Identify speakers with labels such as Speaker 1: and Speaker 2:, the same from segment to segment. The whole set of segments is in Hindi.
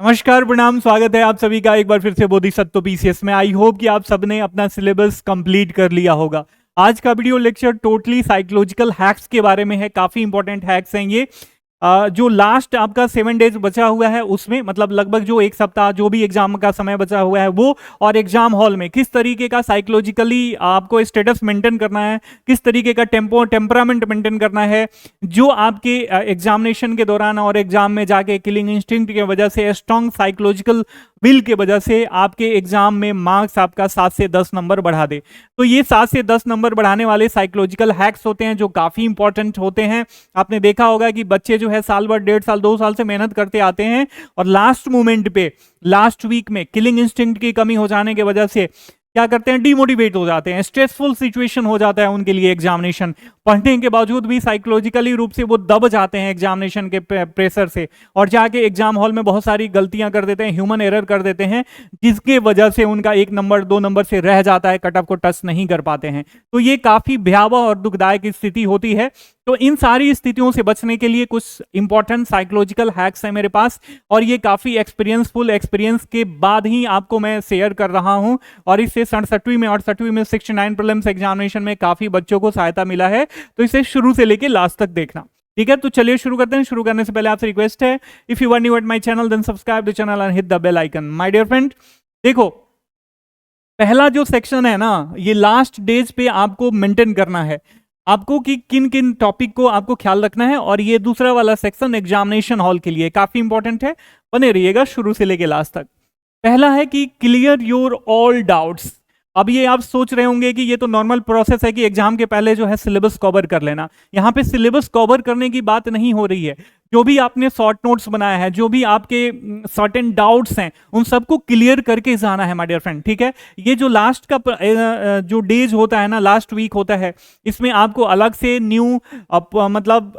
Speaker 1: नमस्कार, प्रणाम, स्वागत है आप सभी का एक बार फिर से बोधिसत्व पीसीएस में। आई होप कि आप सबने अपना सिलेबस कंप्लीट कर लिया होगा। आज का video lecture totally psychological hacks के बारे में है। काफी इंपॉर्टेंट हैक्स हैं ये। जो लास्ट आपका 7 डेज बचा हुआ है उसमें, मतलब लगभग जो एक सप्ताह जो भी एग्जाम का समय बचा हुआ है वो, और एग्जाम हॉल में किस तरीके का साइकोलॉजिकली आपको स्टेटस मेंटेन करना है, किस तरीके का टेम्परामेंट मेंटेन करना है, जो आपके एग्जामिनेशन के दौरान और एग्जाम में जाके किलिंग इंस्टिंक्ट की वजह से, स्ट्रॉन्ग साइकोलॉजिकल विल के वजह से आपके एग्जाम में मार्क्स आपका 7 से 10 नंबर बढ़ा दे। तो ये 7 से 10 नंबर बढ़ाने वाले साइकोलॉजिकल हैक्स होते हैं जो काफी इंपॉर्टेंट होते हैं। आपने देखा होगा कि बच्चे जो है साल भर, 1.5 साल, 2 साल से मेहनत करते आते हैं और लास्ट मोमेंट पे, लास्ट वीक में किलिंग इंस्टिंक्ट की कमी हो जाने की वजह से क्या करते हैं, डिमोटिवेट हो जाते हैं। स्ट्रेसफुल सिचुएशन हो जाता है उनके लिए एग्जामिनेशन। पढ़ने के बावजूद भी साइकोलॉजिकली रूप से वो दब जाते हैं एग्जामिनेशन के प्रेशर से, और जाके एग्जाम हॉल में बहुत सारी गलतियां कर देते हैं, ह्यूमन एरर कर देते हैं, जिसके वजह से उनका 1 नंबर 2 नंबर से रह जाता है, कट ऑफ को टच नहीं कर पाते हैं। तो ये काफी भयावह और दुखदायक स्थिति होती है। तो इन सारी स्थितियों से बचने के लिए कुछ इंपॉर्टेंट साइकोलॉजिकल हैक्स है मेरे पास, और ये काफी एक्सपीरियंस के बाद ही आपको मैं शेयर कर रहा हूं। और इससे 67वीं में और 68वीं में 69 प्रीलिम्स एग्जामिनेशन में काफी बच्चों को सहायता मिला है। तो इसे शुरू से लेके लास्ट तक देखना, ठीक है। तो चलिए शुरू करते हैं। शुरू करने से पहले आपसे रिक्वेस्ट है, if you are new at my channel then subscribe the channel and hit the bell icon. My dear friend, देखो, पहला जो सेक्शन है ना, ये लास्ट डेज पे आपको मेंटेन करना है आपको कि किन किन टॉपिक को आपको ख्याल रखना है। और ये दूसरा वाला सेक्शन एग्जामिनेशन हॉल के लिए काफी इंपॉर्टेंट है। बने रहिएगा शुरू से लेके लास्ट तक। पहला है कि क्लियर योर ऑल डाउट्स। अब ये आप सोच रहे होंगे कि ये तो नॉर्मल प्रोसेस है कि एग्जाम के पहले जो है सिलेबस कवर कर लेना। यहाँ पे सिलेबस कवर करने की बात नहीं हो रही है। जो भी आपने शॉर्ट नोट्स बनाया है, जो भी आपके सर्टेन डाउट्स हैं, उन सबको क्लियर करके जाना है माय डियर फ्रेंड, ठीक है। ये जो लास्ट का जो डेज होता है ना, लास्ट वीक होता है, इसमें आपको अलग से न्यू मतलब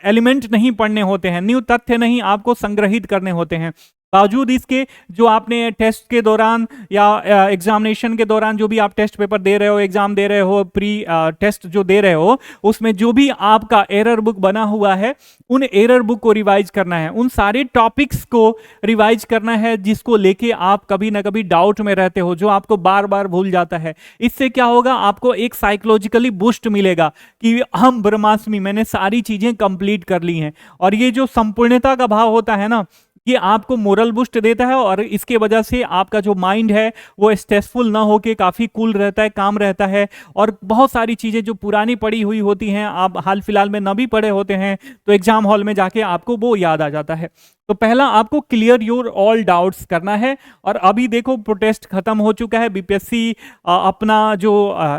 Speaker 1: एलिमेंट नहीं पढ़ने होते हैं, न्यू तथ्य नहीं आपको संग्रहित करने होते हैं। बावजूद इसके जो आपने टेस्ट के दौरान या एग्जामिनेशन के दौरान जो भी आप टेस्ट पेपर दे रहे हो, एग्जाम दे रहे हो, प्री टेस्ट जो दे रहे हो, उसमें जो भी आपका एरर बुक बना हुआ है, उन एरर बुक को रिवाइज करना है, उन सारे टॉपिक्स को रिवाइज करना है जिसको लेके आप कभी ना कभी डाउट में रहते हो, जो आपको बार बार भूल जाता है। इससे क्या होगा, आपको एक साइकोलॉजिकली बूस्ट मिलेगा कि हम ब्रह्मास्मि, मैंने सारी चीजें कंप्लीट कर ली हैं। और ये जो संपूर्णता का भाव होता है ना, ये आपको मोरल बूस्ट देता है, और इसके वजह से आपका जो माइंड है वो स्ट्रेसफुल ना होके काफ़ी कूल रहता है, काम रहता है। और बहुत सारी चीज़ें जो पुरानी पड़ी हुई होती हैं, आप हाल फिलहाल में न भी पढ़े होते हैं, तो एग्जाम हॉल में जाके आपको वो याद आ जाता है। तो पहला आपको क्लियर योर ऑल डाउट्स करना है। और अभी देखो, प्रोटेस्ट खत्म हो चुका है, बीपीएससी अपना जो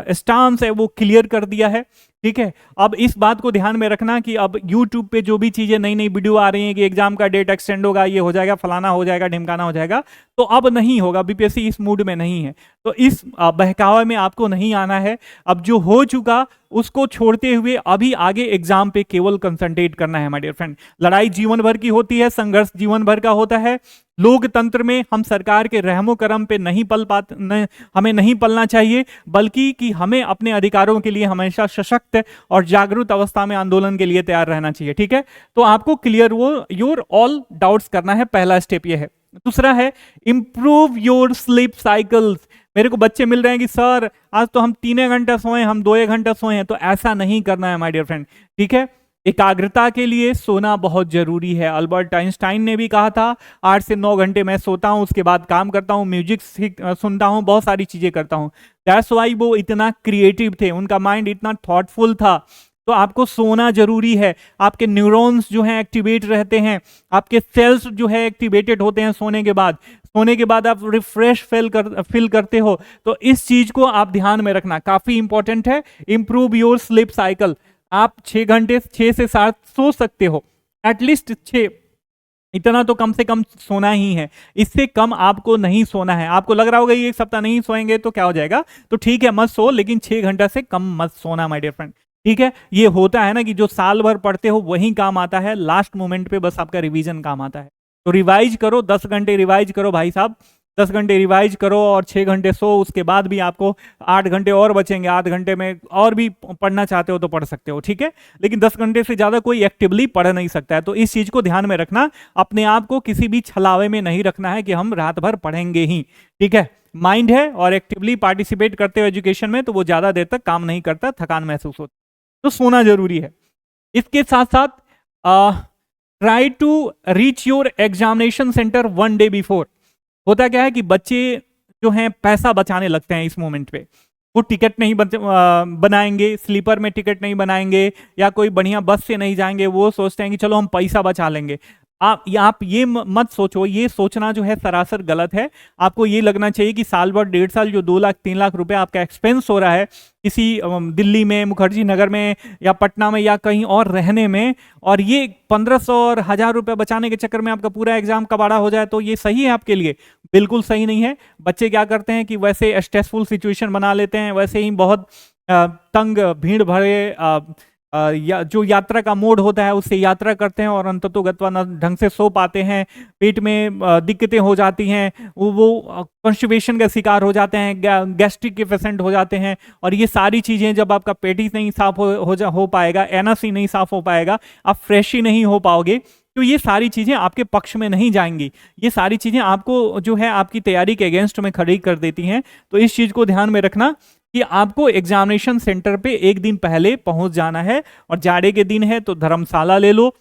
Speaker 1: स्टांस है वो क्लियर कर दिया है, ठीक है। अब इस बात को ध्यान में रखना कि अब YouTube पे जो भी चीजें नई नई वीडियो आ रही हैं कि एग्जाम का डेट एक्सटेंड होगा, ये हो जाएगा, फलाना हो जाएगा, ढिमकाना हो जाएगा, तो अब नहीं होगा। बीपीएससी इस मूड में नहीं है, तो इस बहकावे में आपको नहीं आना है। अब जो हो चुका उसको छोड़ते हुए अभी आगे एग्जाम पे केवल कंसंट्रेट करना है माय डियर फ्रेंड। लड़ाई जीवन भर की होती है, संघर्ष जीवन भर का होता है। लोकतंत्र में हम सरकार के रहमो करम पे नहीं पल पाते, हमें नहीं पलना चाहिए, बल्कि कि हमें अपने अधिकारों के लिए हमेशा सशक्त और जागरूक अवस्था में आंदोलन के लिए तैयार रहना चाहिए, ठीक है। तो आपको क्लियर वो योर ऑल डाउट्स करना है, पहला स्टेप ये है। दूसरा है इंप्रूव योर स्लीप साइकिल्स। मेरे को बच्चे मिल रहे हैं कि सर आज तो हम 3 घंटा सोए, हम 2 घंटा सोए हैं, तो ऐसा नहीं करना है माय डियर फ्रेंड, ठीक है। एकाग्रता के लिए सोना बहुत जरूरी है। अल्बर्ट आइंस्टाइन ने भी कहा था 8 से 9 घंटे मैं सोता हूं, उसके बाद काम करता हूं, म्यूजिक सुनता हूं, बहुत सारी चीजें करता हूं। दैट्स व्हाई वो इतना क्रिएटिव थे, उनका माइंड इतना थॉटफुल था। तो आपको सोना जरूरी है। आपके न्यूरॉन्स जो हैं एक्टिवेट रहते हैं, आपके सेल्स जो है एक्टिवेटेड होते हैं सोने के बाद। सोने के बाद आप रिफ्रेश फील करते हो। तो इस चीज को आप ध्यान में रखना, काफी इंपॉर्टेंट है। Improve your sleep cycle. आप 6 घंटे, 6 से 7 सो सकते हो, एटलीस्ट 6, इतना तो कम से कम सोना ही है। इससे कम आपको नहीं सोना है। आपको लग रहा होगा ये 1 सप्ताह नहीं सोएंगे तो क्या हो जाएगा, तो ठीक है मत सो, लेकिन 6 घंटा से कम मत सोना माय डियर फ्रेंड, ठीक है। ये होता है ना कि जो साल भर पढ़ते हो वही काम आता है, लास्ट मोमेंट पे बस आपका रिवीजन काम आता है। तो रिवाइज करो, 10 घंटे रिवाइज करो भाई साहब, 10 घंटे रिवाइज करो और 6 घंटे सो, उसके बाद भी आपको 8 घंटे और बचेंगे, 8 घंटे में और भी पढ़ना चाहते हो तो पढ़ सकते हो, ठीक है। लेकिन 10 घंटे से ज़्यादा कोई एक्टिवली पढ़ नहीं सकता है, तो इस चीज़ को ध्यान में रखना। अपने आप को किसी भी छलावे में नहीं रखना है कि हम रात भर पढ़ेंगे ही, ठीक है। माइंड है और एक्टिवली पार्टिसिपेट करते हो एजुकेशन में, तो वो ज़्यादा देर तक काम नहीं करता, थकान महसूस होती, तो सोना जरूरी है। इसके साथ साथ try to reach your examination centre 1 day before. होता क्या है कि बच्चे जो हैं पैसा बचाने लगते हैं इस मोमेंट पे, वो टिकट नहीं बनाएंगे, स्लीपर में टिकट नहीं बनाएंगे या कोई बढ़िया बस से नहीं जाएंगे, वो सोचते हैं कि चलो हम पैसा बचा लेंगे। आप ये मत सोचो, ये सोचना जो है सरासर गलत है। आपको ये लगना चाहिए कि साल भर 1.5 साल जो 2 लाख 3 लाख रुपए आपका एक्सपेंस हो रहा है किसी दिल्ली में, मुखर्जी नगर में या पटना में या कहीं और रहने में, और ये 1500 और 1000 रुपए बचाने के चक्कर में आपका पूरा एग्जाम कबाड़ा हो जाए, तो ये सही है आपके लिए? बिल्कुल सही नहीं है। बच्चे क्या करते हैं कि वैसे स्ट्रेसफुल सिचुएशन बना लेते हैं, वैसे ही बहुत तंग भीड़ भरे या जो यात्रा का मोड होता है उससे यात्रा करते हैं और अंततोगत्वा न ढंग से सो पाते हैं, पेट में दिक्कतें हो जाती हैं, वो कॉन्स्टिपेशन का शिकार हो जाते हैं, गैस्ट्रिक के पेशेंट हो जाते हैं। और ये सारी चीज़ें जब आपका पेट ही नहीं साफ हो पाएगा, एनस ही नहीं साफ हो पाएगा, आप फ्रेश ही नहीं हो पाओगे, तो ये सारी चीज़ें आपके पक्ष में नहीं जाएंगी। ये सारी चीज़ें आपको जो है आपकी तैयारी के अगेंस्ट में खड़ी कर देती हैं। तो इस चीज़ को ध्यान में रखना कि आपको एग्जामिनेशन सेंटर पे एक दिन पहले पहुंच जाना है, और जाड़े के दिन है तो धर्मशाला ले लो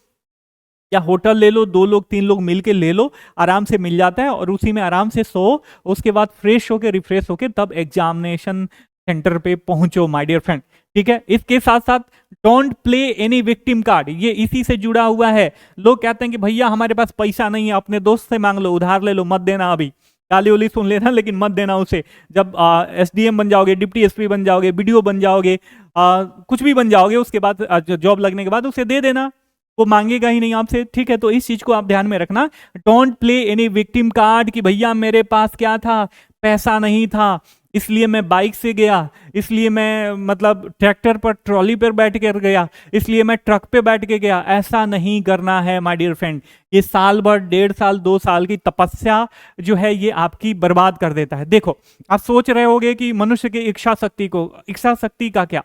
Speaker 1: या होटल ले लो, 2 लोग 3 लोग मिलके ले लो, आराम से मिल जाता है, और उसी में आराम से सो, उसके बाद फ्रेश होके रिफ्रेश होके तब एग्जामिनेशन सेंटर पे पहुंचो माय डियर फ्रेंड, ठीक है। इसके साथ साथ don't play any victim card, ये इसी से जुड़ा हुआ है। लोग कहते हैं कि भैया हमारे पास पैसा नहीं है, अपने दोस्त से मांग लो, उधार ले लो, मत देना, अभी गाली उली सुन लेना लेकिन मत देना उसे। जब एसडीएम बन जाओगे, डिप्टी एसपी बन जाओगे, बीडीओ बन जाओगे, कुछ भी बन जाओगे, उसके बाद जॉब लगने के बाद उसे दे देना, वो मांगेगा ही नहीं आपसे, ठीक है। तो इस चीज को आप ध्यान में रखना। Don't play any victim card कि भैया मेरे पास क्या था, पैसा नहीं था, इसलिए मैं बाइक से गया, इसलिए मैं मतलब ट्रैक्टर पर ट्रॉली पर बैठ कर गया, इसलिए मैं ट्रक पे बैठ के गया। ऐसा नहीं करना है माय डियर फ्रेंड। ये साल भर 1.5 साल 2 साल की तपस्या जो है ये आपकी बर्बाद कर देता है। देखो, आप सोच रहे होगे कि मनुष्य की इच्छा शक्ति का क्या,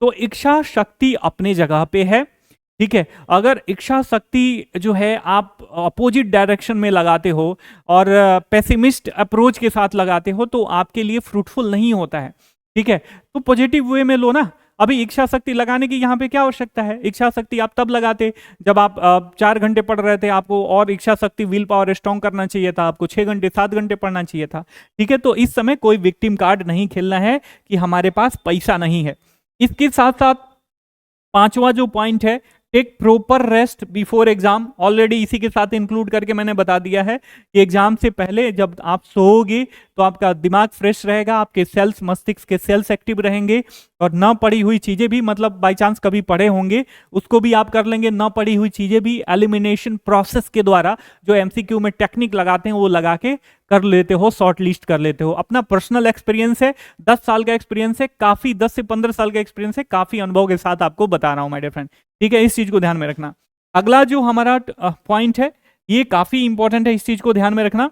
Speaker 1: तो इच्छा शक्ति अपने जगह पे है, ठीक है। अगर इच्छा शक्ति जो है आप अपोजिट डायरेक्शन में लगाते हो और पेसिमिस्ट अप्रोच के साथ लगाते हो तो आपके लिए फ्रूटफुल नहीं होता है, ठीक है। तो पॉजिटिव वे में लो ना। अभी इच्छा शक्ति लगाने की यहाँ पे क्या आवश्यकता है? इच्छा शक्ति आप तब लगाते जब आप 4 घंटे पढ़ रहे थे, आपको और इच्छा शक्ति विल पावर स्ट्रॉन्ग करना चाहिए था, आपको 6 घंटे 7 घंटे पढ़ना चाहिए था, ठीक है। तो इस समय कोई विक्टिम कार्ड नहीं खेलना है कि हमारे पास पैसा नहीं है। इसके साथ साथ 5वां जो पॉइंट है, take proper rest before exam. Already इसी के साथ इंक्लूड करके मैंने बता दिया है कि एग्जाम से पहले जब आप सोओगे तो आपका दिमाग फ्रेश रहेगा, आपके सेल्स, मस्तिष्क के सेल्स एक्टिव रहेंगे, और न पढ़ी हुई चीजें भी, मतलब बाय चांस कभी पढ़े होंगे उसको भी आप कर लेंगे। न पढ़ी हुई चीजें भी एलिमिनेशन प्रोसेस के द्वारा, जो एमसीक्यू में टेक्निक लगाते हैं वो लगा के कर लेते हो, शॉर्ट लिस्ट कर लेते हो। अपना पर्सनल एक्सपीरियंस है, 10 साल का एक्सपीरियंस है, काफी 10 से 15 साल का एक्सपीरियंस है, काफी अनुभव के साथ आपको बता रहा हूं माय डियर फ्रेंड, ठीक है। इस चीज को ध्यान में रखना। अगला जो हमारा पॉइंट है ये काफी इंपॉर्टेंट है, इस चीज को ध्यान में रखना,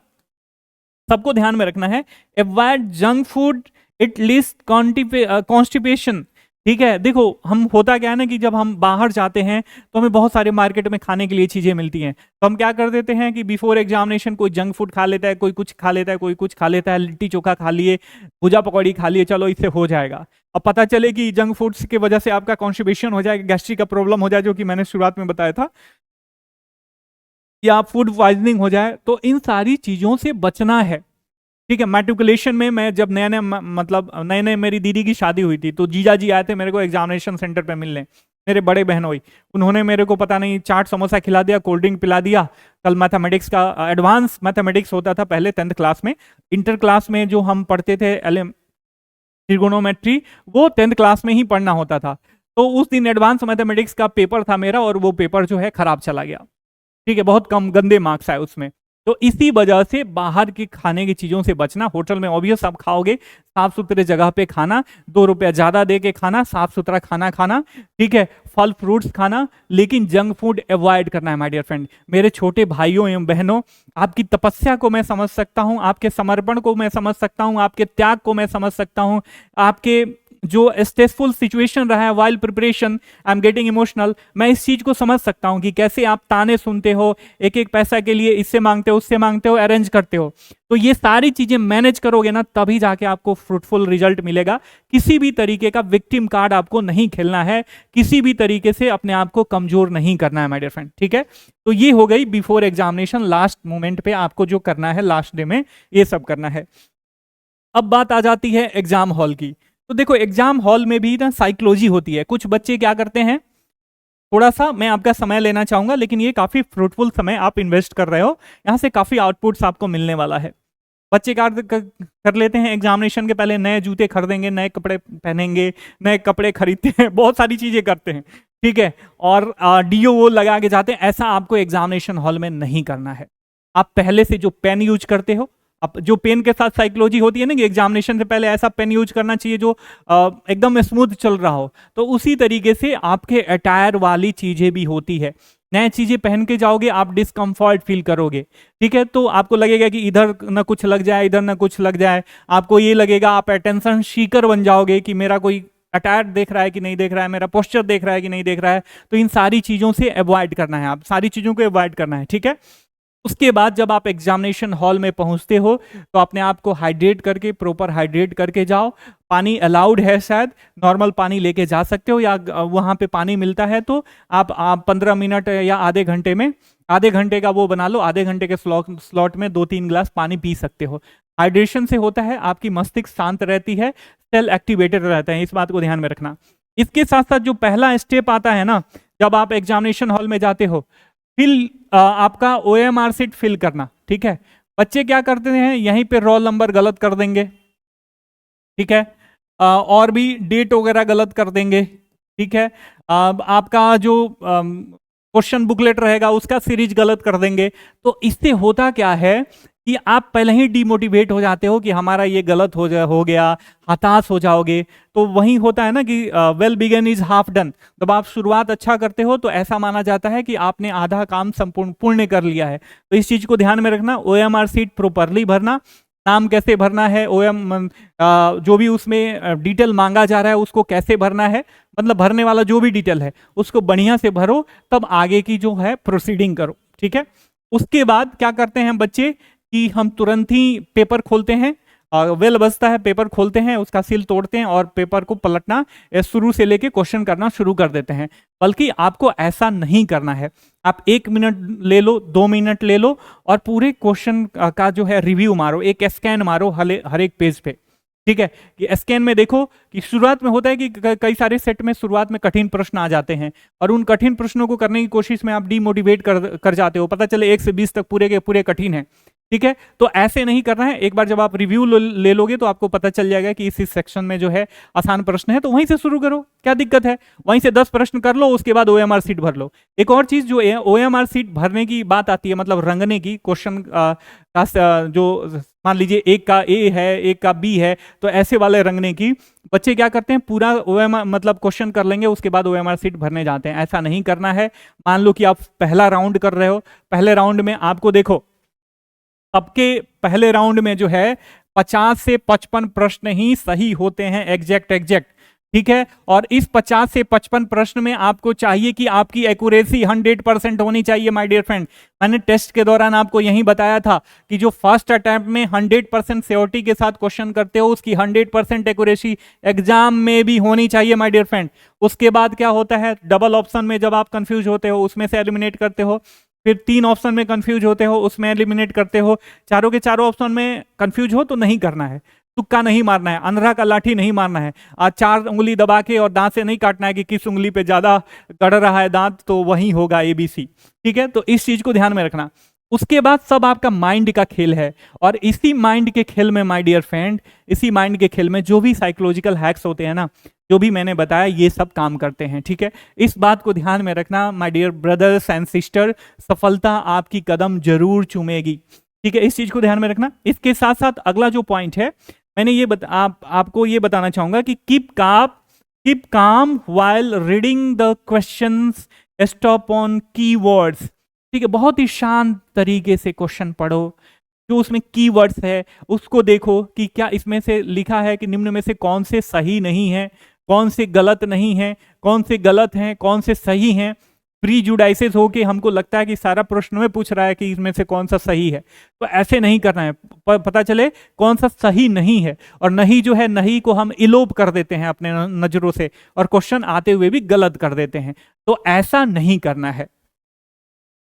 Speaker 1: सबको ध्यान में रखना है। Avoid junk food, it least constipation, ठीक है। देखो, हम होता क्या है ना कि जब हम बाहर जाते हैं तो हमें बहुत सारे मार्केट में खाने के लिए चीजें मिलती हैं, तो हम क्या कर देते हैं कि बिफोर एग्जामिनेशन कोई जंक फूड खा लेता है, कोई कुछ खा लेता है, कोई कुछ खा लेता है, लिट्टी चोखा खा लिए, भुजा पकौड़ी खा लिए, चलो इससे हो जाएगा। अब पता चले कि जंक फूड्स की वजह से आपका कॉन्स्टिपेशन हो जाएगा, गैस्ट्रिक का प्रॉब्लम हो जाए, जो कि मैंने शुरुआत में बताया था, या फूड पॉइजनिंग हो जाए। तो इन सारी चीजों से बचना है, ठीक है। मैट्रिकुलेशन में मैं जब नए मेरी दीदी की शादी हुई थी, तो जीजा जी आए थे मेरे को एग्जामिनेशन सेंटर पे मिलने, मेरे बड़े बहन हुई, उन्होंने मेरे को पता नहीं चाट समोसा खिला दिया, कोल्ड ड्रिंक पिला दिया। कल मैथमेटिक्स का एडवांस मैथमेटिक्स होता था पहले 10th क्लास में, इंटर क्लास में जो हम पढ़ते थे ट्रिगोनोमेट्री, वो 10th क्लास में ही पढ़ना होता था। तो उस दिन एडवांस मैथमेटिक्स का पेपर था मेरा, और वो पेपर जो है खराब चला गया, ठीक है। बहुत कम गंदे मार्क्स आए उसमें। तो इसी वजह से बाहर के खाने की चीजों से बचना। होटल में ऑब्वियस आप खाओगे, साफ सुथरे जगह पे खाना, 2 रुपया ज्यादा दे के खाना, साफ सुथरा खाना खाना, ठीक है, फल फ्रूट्स खाना, लेकिन जंक फूड अवॉइड करना है माय डियर फ्रेंड। मेरे छोटे भाइयों एवं बहनों, आपकी तपस्या को मैं समझ सकता हूं, आपके समर्पण को मैं समझ सकता हूं, आपके त्याग को मैं समझ सकता हूं, आपके जो स्ट्रेसफुल सिचुएशन रहा है while preparation, I am getting emotional. मैं इस चीज को समझ सकता हूं कि कैसे आप ताने सुनते हो, एक एक पैसा के लिए इससे मांगते हो, उससे मांगते हो, अरेंज करते हो। तो ये सारी चीजें मैनेज करोगे ना, तभी जाके आपको फ्रूटफुल रिजल्ट मिलेगा। किसी भी तरीके का विक्टिम कार्ड आपको नहीं खेलना है, किसी भी तरीके से अपने आप को कमजोर नहीं करना है माय डियर फ्रेंड, ठीक है। तो ये हो गई बिफोर एग्जामिनेशन, लास्ट मोमेंट पे आपको जो करना है, लास्ट डे में ये सब करना है। अब बात आ जाती है एग्जाम हॉल की। तो देखो एग्जाम हॉल में भी ना साइकोलॉजी होती है। कुछ बच्चे क्या करते हैं, थोड़ा सा मैं आपका समय लेना चाहूंगा, लेकिन ये काफी फ्रूटफुल समय आप इन्वेस्ट कर रहे हो, यहाँ से काफी आउटपुट्स आपको मिलने वाला है। बच्चे क्या कर लेते हैं, एग्जामिनेशन के पहले नए जूते खरीदेंगे, नए कपड़े पहनेंगे, नए कपड़े खरीदते हैं, बहुत सारी चीजें करते हैं, ठीक है, और डीओ वो लगा के जाते हैं। ऐसा आपको एग्जामिनेशन हॉल में नहीं करना है। आप पहले से जो पेन यूज करते हो, अब जो पेन के साथ साइकोलॉजी होती है ना कि एग्जामिनेशन से पहले ऐसा पेन यूज करना चाहिए जो एकदम स्मूथ चल रहा हो, तो उसी तरीके से आपके अटायर वाली चीजें भी होती है। नए चीजें पहन के जाओगे, आप डिस्कम्फर्ट फील करोगे, ठीक है, तो आपको लगेगा कि इधर ना कुछ लग जाए, इधर ना कुछ लग जाए, आपको ये लगेगा, आप अटेंशन सीकर बन जाओगे कि मेरा कोई अटायर देख रहा है कि नहीं देख रहा है, मेरा पोस्चर देख रहा है कि नहीं देख रहा है। तो इन सारी चीजों से अवॉइड करना है, आप सारी चीजों को अवॉइड करना है, ठीक है। उसके बाद जब आप एग्जामिनेशन हॉल में पहुंचते हो तो अपने आप को हाइड्रेट करके, प्रॉपर हाइड्रेट करके जाओ। पानी अलाउड है, शायद नॉर्मल पानी लेके जा सकते हो, या वहां पे पानी मिलता है तो आप 15 मिनट या आधे घंटे में, आधे घंटे का वो बना लो, आधे घंटे के स्लॉट में 2-3 गिलास पानी पी सकते हो। हाइड्रेशन से होता है आपकी मस्तिष्क शांत रहती है, सेल एक्टिवेटेड रहता है, इस बात को ध्यान में रखना। इसके साथ साथ जो पहला स्टेप आता है ना, जब आप एग्जामिनेशन हॉल में जाते हो, फिल आपका OMR शीट फिल करना, ठीक है। बच्चे क्या करते हैं, यहीं पे रोल नंबर गलत कर देंगे, ठीक है, और भी डेट वगैरह गलत कर देंगे, ठीक है। आपका जो क्वेश्चन बुकलेट रहेगा उसका सीरीज गलत कर देंगे। तो इससे होता क्या है कि आप पहले ही डिमोटिवेट हो जाते हो कि हमारा ये गलत हो गया, हताश हो जाओगे। तो वही होता है ना कि well begun is half done. जब आप शुरुआत अच्छा करते हो तो ऐसा माना जाता है कि आपने आधा काम संपूर्ण पूर्ण कर लिया है। तो इस चीज को ध्यान में रखना। OMR शीट प्रॉपरली भरना। नाम कैसे भरना है, जो भी उसमें डिटेल मांगा जा रहा है उसको कैसे भरना है, मतलब भरने वाला जो भी डिटेल है उसको बढ़िया से भरो, तब आगे की जो है प्रोसीडिंग करो, ठीक है। उसके बाद क्या करते हैं बच्चे कि हम तुरंत ही पेपर खोलते हैं, वेल बजता है, पेपर खोलते हैं, उसका सील तोड़ते हैं और पेपर को पलटना शुरू से लेके क्वेश्चन करना शुरू कर देते हैं। बल्कि आपको ऐसा नहीं करना है। आप 1 मिनट ले लो, 2 मिनट ले लो और पूरे क्वेश्चन का जो है रिव्यू मारो, एक स्कैन मारो हर एक पेज पे, ठीक है। कि स्कैन में देखो कि शुरुआत में होता है कि कई सारे सेट में शुरुआत में कठिन प्रश्न आ जाते हैं और उन कठिन प्रश्नों को करने की कोशिश में आप डीमोटिवेट कर जाते हो, पता चले 1 से 20 तक पूरे के पूरे कठिन है, ठीक है। तो ऐसे नहीं करना है। एक बार जब आप रिव्यू ले लोगे तो आपको पता चल जाएगा कि इस सेक्शन में जो है आसान प्रश्न है, तो वहीं से शुरू करो, क्या दिक्कत है। वहीं से 10 प्रश्न कर लो, उसके बाद OMR शीट भर लो। एक और चीज जो है, OMR शीट भरने की बात आती है, मतलब रंगने की, क्वेश्चन का जो मान लीजिए एक का A है, एक का B है, तो ऐसे वाले रंगने की बच्चे क्या करते हैं, पूरा OMR मतलब क्वेश्चन कर लेंगे, उसके बाद OMR शीट भरने जाते हैं। ऐसा नहीं करना है। मान लो कि आप पहला राउंड कर रहे हो, पहले राउंड में आपको देखो सबके पहले राउंड में जो है 50 से 55 प्रश्न ही सही होते हैं, एग्जैक्ट, ठीक है। और इस 50 से 55 प्रश्न में आपको चाहिए कि आपकी एक्यूरेसी 100% होनी चाहिए माय डियर फ्रेंड। मैंने टेस्ट के दौरान आपको यही बताया था कि जो फर्स्ट अटेम्प्ट में 100% श्योरिटी के साथ क्वेश्चन करते हो, उसकी 100% एक्यूरेसी एग्जाम में भी होनी चाहिए माय डियर फ्रेंड। उसके बाद क्या होता है, डबल ऑप्शन में जब आप कंफ्यूज होते हो उसमें से एलिमिनेट करते हो, फिर 3 ऑप्शन में कंफ्यूज होते हो उसमें एलिमिनेट करते हो, चारों के चारों ऑप्शन में कंफ्यूज हो तो नहीं करना है, तुक्का नहीं मारना है, अंधरा का लाठी नहीं मारना है। आज 4 उंगली दबा के और दांत से नहीं काटना है कि किस उंगली पे ज्यादा गड़ रहा है दांत, तो वही होगा ABC, ठीक है। तो इस चीज को ध्यान में रखना। उसके बाद सब आपका माइंड का खेल है, और इसी माइंड के खेल में माय डियर फ्रेंड, इसी माइंड के खेल में जो भी साइकोलॉजिकल हैक्स होते हैं ना, जो भी मैंने बताया ये सब काम करते हैं, ठीक है। इस बात को ध्यान में रखना my dear brothers and sister, सफलता आपकी कदम जरूर चूमेगी, ठीक है। इस चीज को ध्यान में रखना। इसके साथ साथ अगला जो पॉइंट है, मैंने ये आपको ये बताना चाहूंगा कि keep calm while reading the questions, stop on keywords, ठीक है। बहुत ही शांत तरीके से क्वेश्चन पढ़ो, जो उसमें कीवर्ड्स है उसको देखो कि क्या इसमें से लिखा है कि निम्न में से कौन से सही नहीं है, कौन से गलत नहीं है, कौन से गलत हैं, कौन से सही हैं। प्रीजुडाइसेस हो के हमको लगता है कि सारा प्रश्न में पूछ रहा है कि इसमें से कौन सा सही है, तो ऐसे नहीं करना है। पता चले कौन सा सही नहीं है, और नहीं जो है नहीं को हम इलोप कर देते हैं अपने नजरों से, और क्वेश्चन आते हुए भी गलत कर देते हैं, तो ऐसा नहीं करना है।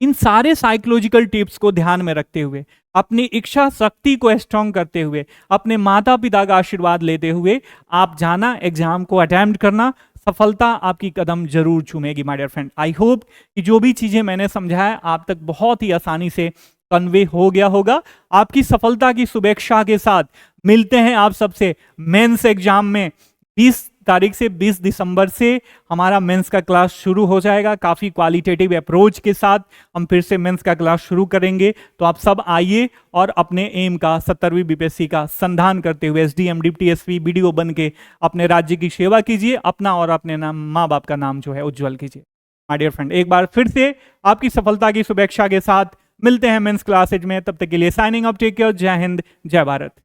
Speaker 1: इन सारे साइकोलॉजिकल टिप्स को ध्यान में रखते हुए, अपनी इच्छा शक्ति को स्ट्रांग करते हुए, अपने माता पिता का आशीर्वाद लेते हुए आप जाना, एग्जाम को अटेम्प्ट करना, सफलता आपकी कदम जरूर चूमेगी my dear friend. I hope कि जो भी चीजें मैंने समझाया आप तक बहुत ही आसानी से कन्वे हो गया होगा। आपकी सफलता की शुभेच्छा के साथ मिलते हैं आप सबसे मेंस एग्जाम में। 20 तारीख से 20 दिसंबर से हमारा मेंस का क्लास शुरू हो जाएगा। काफ़ी क्वालिटेटिव अप्रोच के साथ हम फिर से मेंस का क्लास शुरू करेंगे, तो आप सब आइए और अपने एम का 70वीं बीपीएससी का संधान करते हुए एसडीएम डिप्टी एसपी बीडीओ बन के अपने राज्य की सेवा कीजिए, अपना और अपने नाम माँ बाप का नाम जो है उज्जवल कीजिए। माय डियर फ्रेंड, एक बार फिर से आपकी सफलता की शुभेच्छा के साथ मिलते हैं मेंस क्लासेज में। तब तक के लिए साइनिंग ऑफ, टेक केयर, जय हिंद, जय भारत।